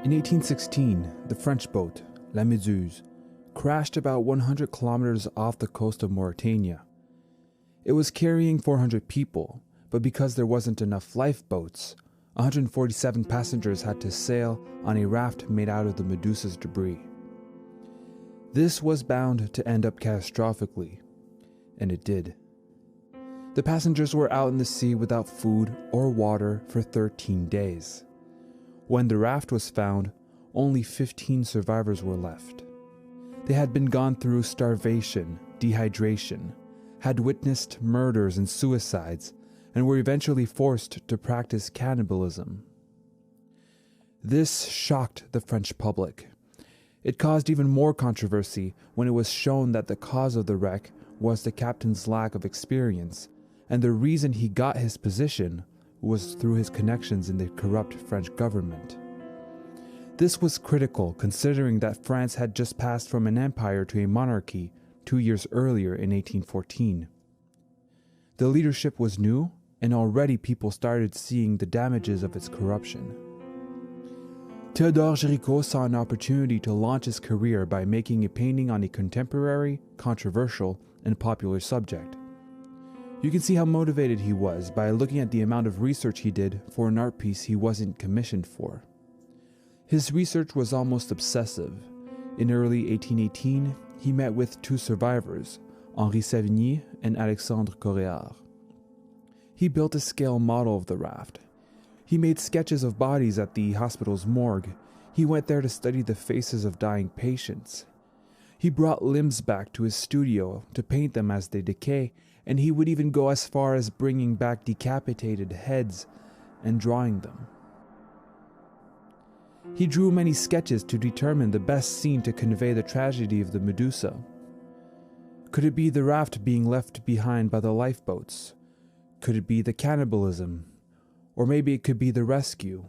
In 1816, the French boat, La Medusa, crashed about 100 kilometers off the coast of Mauritania. It was carrying 400 people, but because there wasn't enough lifeboats, 147 passengers had to sail on a raft made out of the Medusa's debris. This was bound to end up catastrophically, and it did. The passengers were out in the sea without food or water for 13 days. When the raft was found, only 15 survivors were left. They had been gone through starvation, dehydration, had witnessed murders and suicides, and were eventually forced to practice cannibalism. This shocked the French public. It caused even more controversy when it was shown that the cause of the wreck was the captain's lack of experience, and the reason he got his position was through his connections in the corrupt French government. This was critical considering that France had just passed from an empire to a monarchy 2 years earlier in 1814. The leadership was new, and already people started seeing the damages of its corruption. Théodore ژریکو saw an opportunity to launch his career by making a painting on a contemporary, controversial, and popular subject. You can see how motivated he was by looking at the amount of research he did for an art piece he wasn't commissioned for. His research was almost obsessive. In early 1818, he met with 2 survivors, Henri Sévigny and Alexandre Coréard. He built a scale model of the raft. He made sketches of bodies at the hospital's morgue. He went there to study the faces of dying patients. He brought limbs back to his studio to paint them as they decay, and he would even go as far as bringing back decapitated heads and drawing them. He drew many sketches to determine the best scene to convey the tragedy of the Medusa. Could it be the raft being left behind by the lifeboats? Could it be the cannibalism? Or maybe it could be the rescue.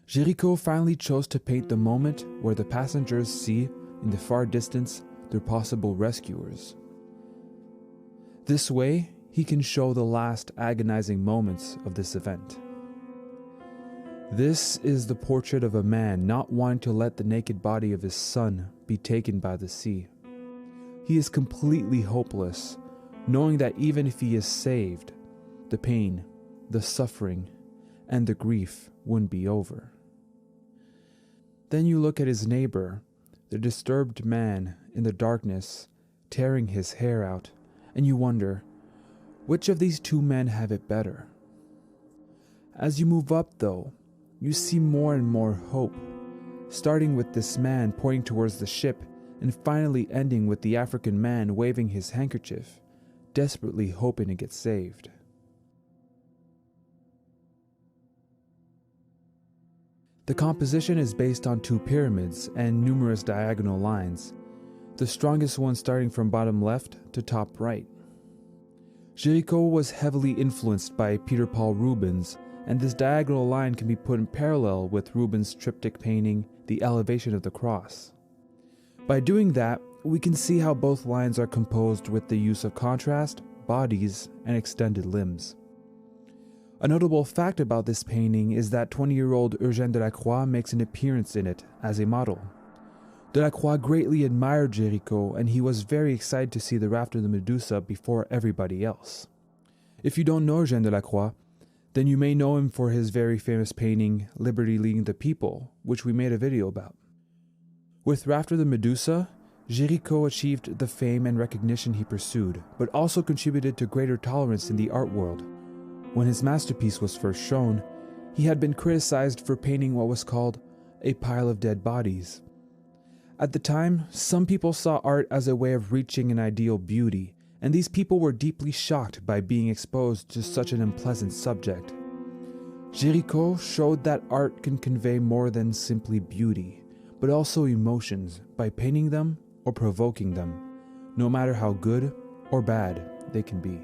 ژریکو finally chose to paint the moment where the passengers see, in the far distance, their possible rescuers. This way, he can show the last agonizing moments of this event. This is the portrait of a man not wanting to let the naked body of his son be taken by the sea. He is completely hopeless, knowing that even if he is saved, the pain, the suffering, and the grief wouldn't be over. Then you look at his neighbor, the disturbed man in the darkness, tearing his hair out, and you wonder, which of these 2 men have it better? As you move up, though, you see more and more hope, starting with this man pointing towards the ship and finally ending with the African man waving his handkerchief, desperately hoping to get saved. The composition is based on 2 pyramids and numerous diagonal lines, the strongest one starting from bottom left to top right. ژریکو was heavily influenced by Peter Paul Rubens, and this diagonal line can be put in parallel with Rubens' triptych painting, The Elevation of the Cross. By doing that, we can see how both lines are composed with the use of contrast, bodies, and extended limbs. A notable fact about this painting is that 20-year-old Eugène Delacroix makes an appearance in it as a model. Delacroix greatly admired ژریکو, and he was very excited to see the raft of the Medusa before everybody else. If you don't know Eugène Delacroix, then you may know him for his very famous painting, Liberty Leading the People, which we made a video about. With Raft of the Medusa, ژریکو achieved the fame and recognition he pursued, but also contributed to greater tolerance in the art world. When his masterpiece was first shown, he had been criticized for painting what was called a pile of dead bodies. At the time, some people saw art as a way of reaching an ideal beauty, and these people were deeply shocked by being exposed to such an unpleasant subject. ژریکو showed that art can convey more than simply beauty, but also emotions by painting them or provoking them, no matter how good or bad they can be.